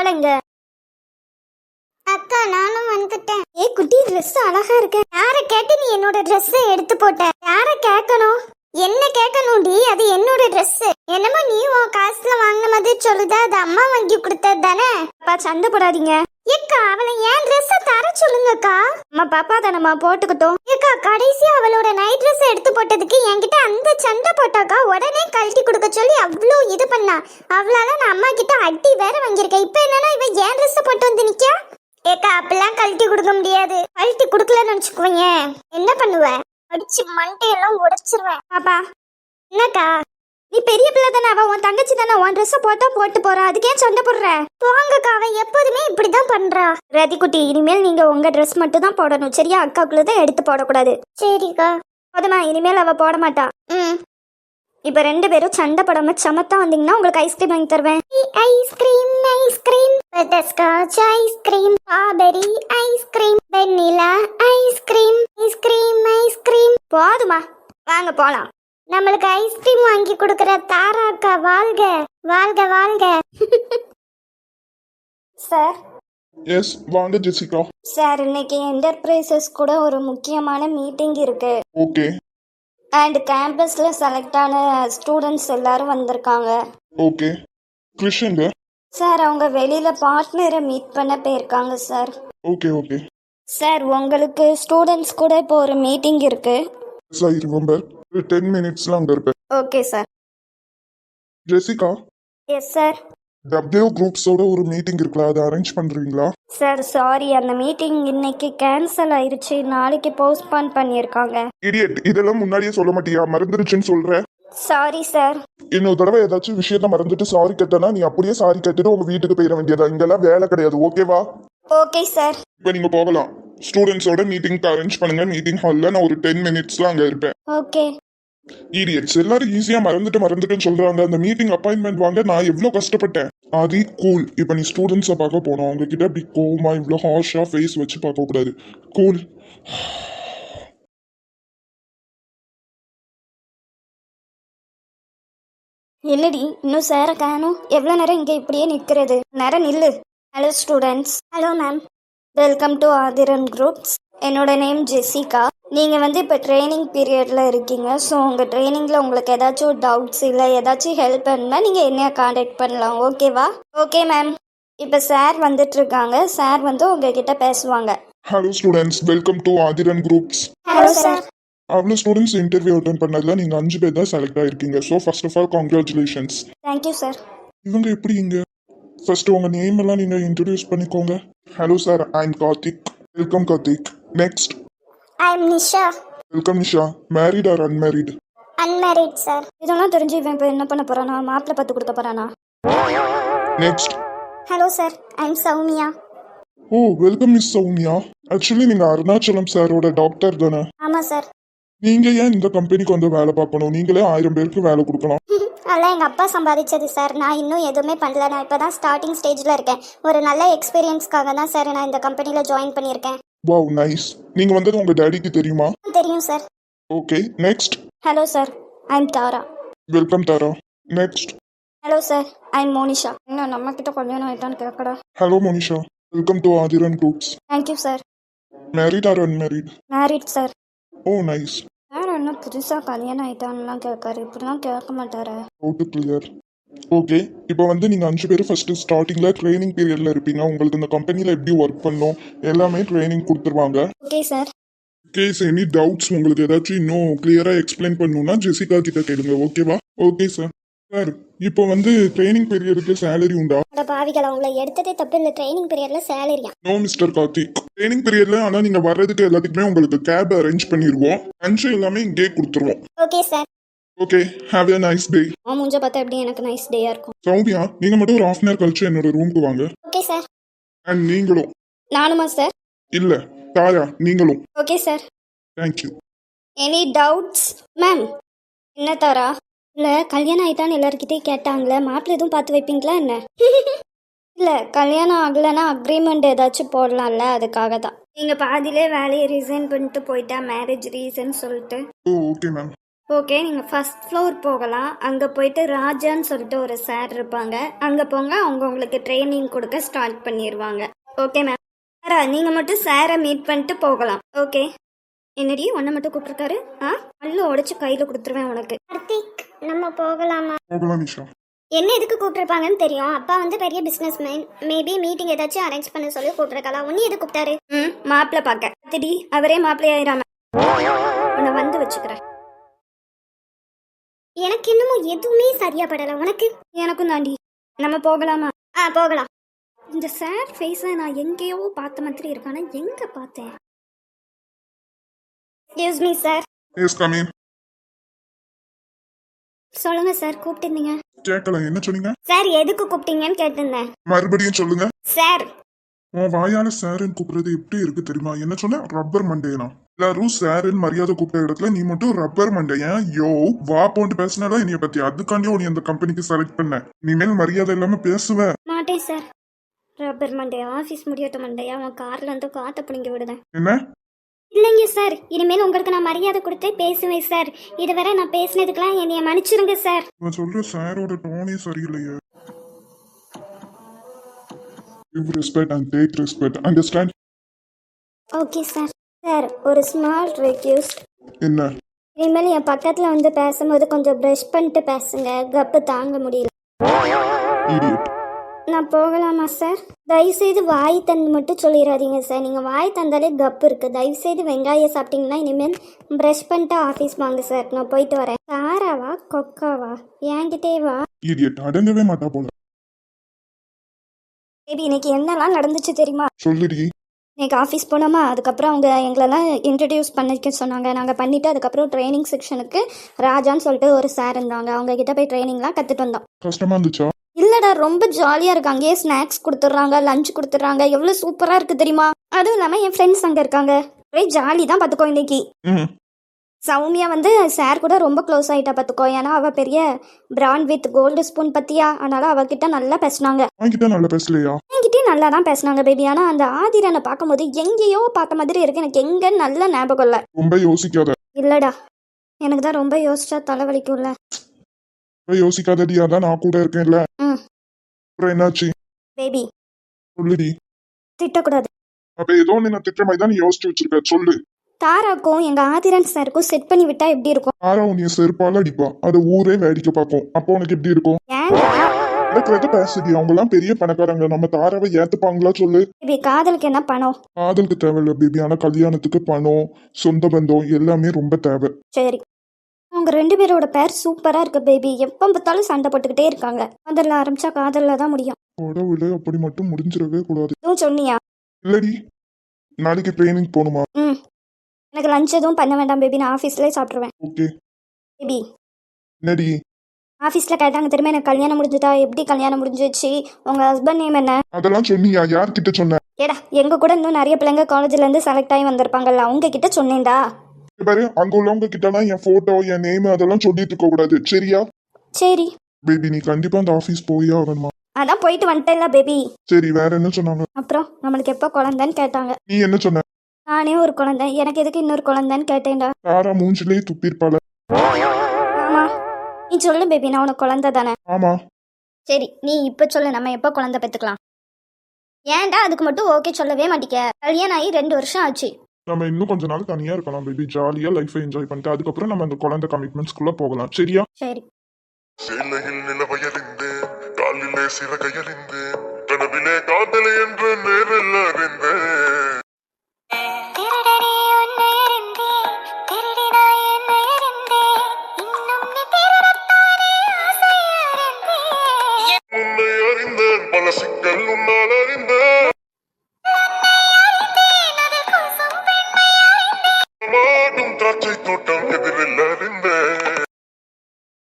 அவளைங்க. அக்கா நானும் வந்துட்டேன். குட்டி ட்ரெஸ் அழகா இருக்கு. யார கேட்டு நீ என்னோட ட்ரெஸ் எடுத்து போட்ட? யார கேட்கணும்? என்ன கேட்கணும்டி? அது என்னோட ட்ரெஸ். என்னமோ நீ உன் காசுல வாங்கின மாதிரி சொல்லுதா? அது அம்மா வாங்கி கொடுத்தது தானே. அப்பா சண்டை போடாதீங்க. ஏக்கா அவளை ஏன் ட்ரெஸ் தர சொல்லுங்கக்கா. அம்மா பாப்பா தானம்மா போட்டுக்கிட்டோம். ஏக்கா கடைசியா அவளோட நைட் ட்ரெஸ் எடுத்து போட்டதுக்கு என்கிட்ட அந்த சண்டை போட்டாக்கா உடனே கழட்டி கொடுக்க சொல்லி அவ்வளோ இது பண்ணா. அவளால நான் அம்மா கிட்ட அடி வேற வாங்கியிருக்கேன். இப்ப என்னன்னா இவ ஏன் ட்ரெஸ் போட்டு வந்து நிக்கா? ஏக்கா அப்பெல்லாம் கழட்டி கொடுக்க முடியாது. கழட்டி கொடுக்கலன்னு நினைச்சுக்குவீங்க என்ன பண்ணுவ? அடிச்சு மண்டையெல்லாம் உடைச்சிருவேன். பாப்பா என்னக்கா? நீ பெரிய பிள்ளை தானே, அவ உன் தங்கச்சி தானே, உன் ட்ரெஸ் போட்டா போட்டு போறா, அதுக்கே சண்டை போடுற? போங்கக்கா, அவ எப்போதுமே இப்படிதான் பண்றா. ரதிக்குட்டி இனிமேல் நீங்க உங்க ட்ரெஸ் மட்டும் தான் போடணும் சரியா? அக்காக்குள்ளதான் எடுத்து போடக்கூடாது. சரிக்கா. போதுமா? இனிமேல் அவ போட மாட்டா. இப்ப 2 பேரும் சண்டை போடாம சமத்தா வந்தீங்கன்னா உங்களுக்கு ஐஸ்கிரீம் வாங்கி தருவேன். Ice cream ice cream butterscotch ice cream strawberry ice cream vanilla ice cream ice cream ice cream. போதுமா? வாங்க போலாம். நம்மளுக்கு ஐஸ்கிரீம் வாங்கி கொடுக்கற தாரா அக்கா வாழ்க வாழ்க வாழ்க. சார். எஸ் வாங்க ஜெசிகா. சார் இன்னைக்கு என்டர்பிரைசஸ் கூட ஒரு முக்கியமான மீட்டிங் இருக்கு. ஓகே. அண்ட் கேம்பஸ்ல செலக்ட் ஆன ஸ்டூடெண்ட்ஸ் எல்லாரும் வந்திருக்காங்க. ஓகே. கிருஷ்ணங்க சார் அவங்க வெளியில பார்ட்னரை மீட் பண்ண போயிருக்காங்க சார். Okay okay. சார் உங்களுக்கு ஸ்டூடெண்ட்ஸ் கூட இப்போ ஒரு மீட்டிங் இருக்கு. சார் ரிமெம்பர் 10 மினிட்ஸ்ல அங்க இருப்பேன். Okay sir. Jessica. Yes sir. W குரூப்ஸோட ஒரு மீட்டிங் இருக்குல்ல, அதை அரேஞ்ச் பண்றீங்களா? சார் சாரி, அந்த மீட்டிங் இன்னைக்கு கேன்சல் ஆயிருச்சு, நாளைக்கு போஸ்ட்பான் பண்ணியிருக்காங்க. இடியட், இதெல்லாம் முன்னாடியே சொல்ல மாட்டியா? மறந்துருச்சுன்னு சொல்ற. Sorry sir. இன்னொரு தடவை ஏதாச்சும் விஷயத்த மறந்துட்டு சாரி கேட்டனா நீ அப்படியே சாரி கேட்டுட்டு உங்க வீட்டுக்கு போயிட வேண்டியதா. இங்கெல்லாம் வேலை கிடையாது. ஓகேவா? Okay sir. இப்போ நீங்க போகலாம். ஸ்டூடெண்ட்ஸோட மீட்டிங் அரேஞ்ச் பண்ணுங்க. மீட்டிங் ஹால்ல நான் ஒரு 10 மினிட்ஸ்ல அங்க இருப்பேன். ஓகே. இடியட்ஸ் எல்லாரும் ஈஸியா மறந்துட்டுன்னு சொல்றாங்க. அந்த மீட்டிங் அப்பாயின்மெண்ட் வாங்க நான் எவ்வளவு கஷ்டப்பட்டேன். அது கூல். இப்போ நீ ஸ்டூடெண்ட்ஸை பார்க்க போனோம், அவங்க கிட்ட இப்படி கோவமா இவ்வளோ ஹார்ஷா ஃபேஸ் வச்சு பார்க்க கூடாது. கூல். இல்லடி இன்னும் சேர காணும். எவ்வளோ நேரம் இங்கே இப்படியே நிற்கிறது? நேரம் நில்லு. Hello students. Hello ma'am. Welcome to Aadhiran groups. என்னோட நேம் ஜெசிகா. நீங்கள் இப்போ ட்ரைனிங் பீரியடில் இருக்கீங்க. ஸோ உங்கள் ட்ரைனிங்கில் உங்களுக்கு ஏதாச்சும் டவுட்ஸ் இல்லை ஏதாச்சும் ஹெல்ப் வேணும்னா நீங்கள் என்னைய காண்டாக்ட் பண்ணலாம். ஓகேவா? Okay ma'am. இப்போ சார் வந்துட்டுருக்காங்க. சார் உங்ககிட்ட பேசுவாங்க. Hello students, welcome to Aadhiran groups. Hello sir. அவ்வளோ ஸ்டூடெண்ட்ஸ் இன்டர்வியூ அட்டன் பண்ணதில் நீங்கள் 5 பேர் தான் செலக்ட் ஆகிருக்கீங்க. So first of all congratulations. Thank you sir. இவங்க எப்படி இங்க? ஃபர்ஸ்ட் உங்கள் நேம் எல்லாம் நீங்கள் இன்ட்ரடியூஸ் பண்ணிக்கோங்க. Hello sir, I M Karthik. Welcome Karthik. Next. I am Nisha. Welcome Nisha. Married or unmarried? Unmarried sir. இதெல்லாம் தெரிஞ்சு இவன் இப்போ என்ன பண்ண போறானா? மாப்பிள்ளை பார்த்து கொடுக்க போறானா? Next. Hello sir, I am Soumya. Oh welcome miss Soumya. Actually நீங்கள் அருணாச்சலம் சாரோட டாக்டர் தானே? ஆமாம் சார். நீங்கள் ஏன் இந்த கம்பெனிக்கு வந்து வேலை பார்க்கணும்? நீங்களே 1000 பேருக்கு வேலை கொடுக்கலாம். அதெல்லாம் எங்கள் அப்பா சம்பாதிச்சது சார். நான் இன்னும் எதுவுமே பண்ணல. நான் இப்போ தான் ஸ்டார்டிங் ஸ்டேஜில் இருக்கேன். ஒரு நல்ல எக்ஸ்பீரியன்ஸ்க்காக தான் சார் நான் இந்த கம்பெனியில் ஜாயின் பண்ணியிருக்கேன். Wow nice. நீங்கள் வந்தது உங்கள் டேடிக்கு தெரியுமா? தெரியும் sir. Okay. Next. Hello sir, I am Tara. Welcome Tara. Next. Hello sir, I am Monisha. என்ன நம்ம கிட்ட கல்யாணம் ஆயிட்டான்னு கேட்கடா. Hello Monisha. Welcome to Aadhiran groups. Thank you sir. Married or unmarried? Married sir. Oh nice. வேறு என்ன புதுசாக கல்யாணம் ஆயிட்டான்லாம் கேட்காரு. இப்படிலாம் கேட்க மாட்டாரு. Out clear. ஓகே. இப்போ நீங்கள் 5 பேர் ஃபர்ஸ்ட் ஸ்டார்டிங்கில் ட்ரைனிங் பீரியடில் இருப்பீங்க. உங்களுக்கு இந்த கம்பெனியில் எப்படி ஒர்க் பண்ணணும் எல்லாமே ட்ரைனிங் கொடுத்துருவாங்க. Okay sir. கேஸ் எனி டவுட்ஸ் உங்களுக்கு ஏதாச்சும் இன்னும் கிளியராக எக்ஸ்பிளைன் பண்ணணும்னா ஜெசிகா கிட்ட கேளுங்க. ஓகேவா? Okay sir. சார் இப்போ ட்ரைனிங் பீரியடுக்கு சேலரி உண்டா? பாவிகள் அவங்கள எடுத்ததே தப்பு இல்லை. ட்ரைனிங் பீரியட்ல சேலரியா? No mister Karthik. ட்ரைனிங் பீரியட்ல ஆனால் நீங்கள் வர்றதுக்கு எல்லாத்துக்குமே உங்களுக்கு கேப் அரேஞ்ச் பண்ணிடுவோம். லஞ்ச் எல்லாமே இங்கே கொடுத்துருவோம். Okay sir. Okay. Have a nice day. மூஞ்ச பார்த்தா எப்படி எனக்கு நைஸ் டேயா இருக்கும். சௌமியா, நீங்கள் மட்டும் ஒரு 1/2 hour கழிச்சு என்னோட ரூமுக்கு வாங்க. Okay sir. அண்ட் நீங்களும். நானுமா சார்? இல்ல தாயா, நீங்களும். Okay sir. Thank you. Any doubts ma'am? என்ன தாரா? இல்லை கல்யாணம் ஆயிட்டான்னு எல்லாருக்கிட்டையும் கேட்டாங்களே, மாப்பிள்ளை எதுவும் பார்த்து வைப்பீங்களா என்ன? இல்லை கல்யாணம் ஆகலைன்னா அக்ரிமெண்ட் ஏதாச்சும் போடலாம்ல, அதுக்காக தான். நீங்கள் பாதியிலே வேலையை ரிசைன் பண்ணிட்டு போயிட்டா மேரேஜ் ரீசன் சொல்லிட்டு. ஓ ஓகே மேம். ஓகே, நீங்கள் ஃபர்ஸ்ட் ஃப்ளோர் போகலாம். அங்கே போயிட்டு ராஜான்னு சொல்லிட்டு ஒரு சார் இருப்பாங்க. அங்கே போங்க, அவங்க உங்களுக்கு ட்ரைனிங் கொடுக்க ஸ்டார்ட் பண்ணிடுவாங்க. Okay ma'am. சாரா, நீங்கள் மட்டும் சாரை மீட் பண்ணிட்டு போகலாம். ஓகே. என்னடி ஒன்றை மட்டும் கூப்பிட்டுருக்காரு? பல்லு உடைச்சு கையில் கொடுத்துருவேன் உனக்கு. கார்த்திக், நம்ம போகலாமா? போகலாம் நிஷா. என்ன எதுக்கு கூப்பிட்டுருப்பாங்கன்னு தெரியும். அப்பா வந்து பெரிய பிசினஸ் மேன். மேபி மீட்டிங் ஏதாச்சும் அரேஞ்ச் பண்ண சொல்லி கூப்பிட்டுருக்கலாம். உன்னை எது கூப்பிட்டாரு? மாப்பிள்ளை பார்க்க. திடி அவரே மாப்பிள்ளை ஆயிராம. உன்னை வந்து வச்சுக்கிறேன். எனக்கு இன்னமும் எதுவுமே சரியா படல. உனக்கு? எனக்கும் தாண்டி. நம்ம போகலாமா? போகலாம். இந்த சார் ஃபேஸை நான் எங்கேயோ பார்த்த மாதிரி இருக்கானா? எங்க பார்த்தேன்? Excuse me sir. Yes come in. சொல்லுங்க சார், கூப்பிட்டுருந்தீங்க. கேட்கல, என்ன சொன்னீங்க? சார் எதுக்கு கூப்பிட்டீங்கன்னு கேட்டிருந்தேன். மறுபடியும் சொல்லுங்க. சார். உன் வாயால சாருன்னு கூப்பிடுறது எப்படி இருக்கு தெரியுமா? என்ன சொன்ன? ரப்பர் மண்டையனா? எல்லாரும் சாருன்னு மரியாதை கூப்பிட்ட இடத்துல நீ மட்டும் ரப்பர் மண்டையன். யோ வா போட்டு பேசினாலா என்னைய பத்தி? அதுக்காண்டி உன்னை அந்த கம்பெனிக்கு செலக்ட் பண்ண. இனிமேல் மரியாதை இல்லாம பேசுவ மாட்டேன் சார். ரப்பர் மண்டையா? ஆஃபீஸ் முடியாட்ட மண்டையா? அவன் கார்ல இருந்து காத்த பிடிங்க விடுதேன். என்ன? இல்லைங்க சார், இனிமேல் உங்களுக்கு நான் மரியாதை கொடுத்து பேசுவேன் சார். இதுவரை நான் பேசினதுக்கெல்லாம் என்னைய மன்னிச்சிருங்க சார். இவன் சொல்ற சாரோட டோனே சரியில்லையே. Give respect and take respect. Understand? Okay sir. Sir, ஒரு ஸ்மால் ரெக்யூஸ்ட். என்ன? இனிமேல் என் பக்கத்தில் வந்து பேசும்போது கொஞ்சம் ப்ரஷ் பண்ணிட்டு பேசுங்க. கப்பு தாங்க முடியல. Idiot. நான் போகலாமா சார்? தயவுசெய்து வாய் தந்து மட்டும் சொல்லிடாதீங்க சார். நீங்கள் வாய் தந்தாலே கப்பு இருக்குது. தயவுசெய்து வெங்காயம் சாப்பிட்டீங்கன்னா இனிமேல் ப்ரஷ் பண்ணிட்டு ஆஃபீஸ் வாங்க சார். நான் போயிட்டு வரேன். காராவா கொக்காவா? என்கிட்டே வா. Idiot. அடங்கவே மாட்டா போல. பேபி, இன்னைக்கு என்னெல்லாம் நடந்துச்சு தெரியுமா? சொல்லுடி. இன்னைக்கு ஆஃபீஸ் போனோமா, அதுக்கப்புறம் அவங்க எங்களெல்லாம் இன்ட்ரடியூஸ் பண்ணிக்க சொன்னாங்க. நாங்கள் பண்ணிவிட்டு அதுக்கப்புறம் ட்ரைனிங் செக்ஷனுக்கு ராஜான்னு சொல்லிட்டு ஒரு சார் இருந்தாங்க. அவங்க கிட்ட போய் ட்ரைனிங்லாம் கற்றுட்டு வந்தோம். கஷ்டமா இருந்துச்சா? இல்லடா, ரொம்ப ஜாலியாக இருக்கு. அங்கேயே ஸ்நாக்ஸ் கொடுத்துட்றாங்க, லஞ்ச் கொடுத்துட்றாங்க. எவ்வளோ சூப்பராக இருக்குது தெரியுமா? அதுவும் இல்லாமல் என் ஃப்ரெண்ட்ஸ் அங்கே இருக்காங்க. ஒரே ஜாலி தான் பார்த்துக்கோ. இன்னைக்கு சௌமியா வந்து சார் கூட ரொம்ப க்ளோஸ் ஆகிட்டா பார்த்துக்கோ. ஏன்னா அவள் பெரிய பிராண்ட் வித் கோல்டு ஸ்பூன் பற்றியா, அதனால அவகிட்ட நல்லா பேசினாங்க. என்கிட்ட நல்லா பேசலையா? என்கிட்டயும் நல்லா தான் பேசினாங்க பேபி. ஆனால் அந்த ஆதிரனை பார்க்கும்போது எங்கேயோ பார்த்த மாதிரி இருக்கு. எனக்கு எங்க நல்ல ஞாபகம் இல்லை. ரொம்ப யோசிக்காத. இல்லடா, எனக்கு தான் ரொம்ப யோசிச்சா தலைவலிக்கும்ல. யோசிக்காதடி, அதான் நான் கூட இருக்கேன்ல. அப்புறம் என்னாச்சு பேபி? சொல்லுடி. திட்டக்கூடாது. அப்ப ஏதோ ஒண்ணு நான் திட்ட மாதிரி தான் நீ யோசிச்சு வச்சிருக்க. சொல்லு. தாராக்கும் எங்க ஆதிரன் சாருக்கும் செட் பண்ணி விட்டா எப்படி இருக்கும்? ஆரா உன்னைய செருப்பால அடிப்பா. அது ஊரே வேடிக்கை பார்க்கும். அப்போ உனக்கு எப்படி இருக்கும்? ஏன்டா நடக்கிறத பேசுடி. அவங்க எல்லாம் பெரிய பணக்காரங்க. நம்ம தாராவை ஏத்துப்பாங்களா சொல்லு? பேபி, காதலுக்கு என்ன பணம்? காதலுக்கு தேவையில்ல பேபி. ஆனா கல்யாணத்துக்கு பணம், சொந்த பந்தம் எல்லாமே ரொம்ப தேவை. சரி, அவங்க ரெண்டு பேரோட பேர் சூப்பரா இருக்கு பேபி. எப்போ பார்த்தாலும் சண்டை போட்டுக்கிட்டே இருக்காங்க. காதல்ல ஆரம்பிச்சா காதல்ல தான் முடியும். கடவுளே, அப்படி மட்டும் முடிஞ்சிடவே கூடாது. எதுவும் சொன்னியா? இல்லடி, நாளைக்கு ட்ரைனிங் போகணுமா? எனக்கு லஞ்ச் எதுவும் பண்ண வேண்டாம் பேபி. நான் ஆஃபீஸ்லேயே சாப்பிட்ருவேன். Okay baby. என்னடி? ஆஃபீஸில் கேட்டாங்க தெரியுமா எனக்கு கல்யாணம் முடிஞ்சுதா, எப்படி கல்யாணம் முடிஞ்சிச்சு, உங்கள் ஹஸ்பண்ட் நேம் என்ன? அதெல்லாம் சொன்னியா? யார்கிட்ட சொன்ன? ஏடா, எங்கள் கூட இன்னும் நிறைய பிள்ளைங்க காலேஜ்லேருந்து செலக்ட் ஆகி வந்திருப்பாங்கல்ல, அவங்க கிட்ட சொன்னேன்டா. பாரு, அங்க உள்ளவங்க கிட்டலாம் என் போட்டோ, என் நேம் அதெல்லாம் சொல்லிட்டு இருக்க கூடாது, சரியா? சரி பேபி, நீ கண்டிப்பா அந்த ஆபீஸ் போயே ஆகணுமா? அதான் போயிட்டு வந்துட்டேன்ல பேபி. சரி, வேற என்ன சொன்னாங்க? அப்புறம் நம்மளுக்கு எப்போ குழந்தைன்னு கேட்டாங்க. நீ என்ன சொன்ன? நானே ஒரு குழந்தை, எனக்கு எதுக்கு இன்னொரு குழந்தைன்னு கேட்டேன்டா. தாரா மூஞ்சிலே துப்பிருப்பாள. ஆமா, நீ சொல்லு பேபி, நான் உனக்கு குழந்தை தானே? ஆமா. சரி, நீ இப்போ சொல்லு, நம்ம எப்போ குழந்தை பெற்றுக்கலாம்? ஏன்டா அதுக்கு மட்டும் ஓகே சொல்லவே மாட்டிக்க? கல்யாணம் ஆகி 2 வருஷம் ஆச்சு. நம்ம இன்னும் கொஞ்ச நாள் தனியா இருக்கலாம் பேபி. ஜாலியா லைஃபை என்ஜாய் பண்ணிட்டு அதுக்கப்புறம் நம்ம அந்த குழந்தை கமிட்மெண்ட்ஸ்குள்ள போகலாம், சரியா? சரி. சேலையில் நிலவயறிந்து காலிலே சிறகையறிந்து கனவிலே காதலை என்று நேரில் அறிந்து